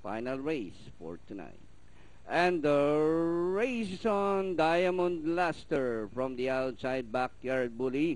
final race for tonight. And the race is on. Diamond Luster from the outside. Backyard Bully.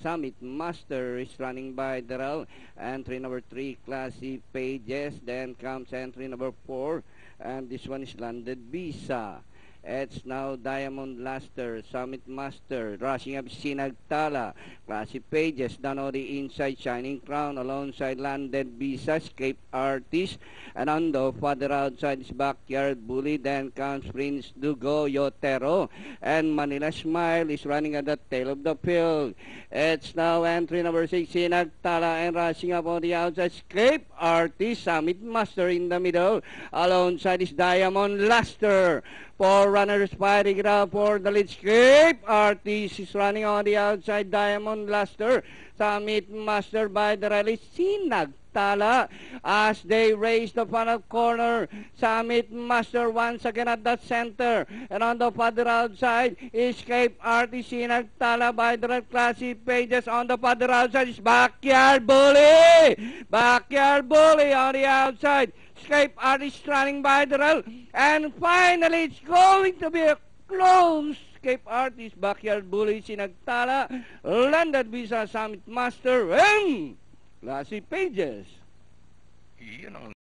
Summit Master is running by Daryl. Entry number 3, Classy Pages. Then comes entry number 4. And this one is Landed Visa. It's now Diamond Luster, Summit Master, rushing up Sinagtala, Classy Pages, down on the inside, Shining Crown, alongside Landed Visa, Escape Artist, and on the further outside is Backyard Bully, then comes Prince Dugo, Yotero, and Manila Smile is running at the tail of the field. It's now entry number 6, Sinagtala, and rushing up on the outside, Escape Artist, Summit Master in the middle, alongside is Diamond Luster. Four runners fighting it out for the lead. Escape Artist is running on the outside. Diamond Luster. Summit Master by the rally. Sinagtala as they race the final corner. Summit Master once again at the center. And on the further outside, Escape Artist. Sinagtala by the Classy Pages. On the further outside is Backyard Bully. Backyard Bully on the outside. Escape Artist running by the rail. And finally, it's going to be a close. Escape Artist, Backyard Bully, Sinagtala, Landed Visa, Summit Master, and Classy Pages. Yun ang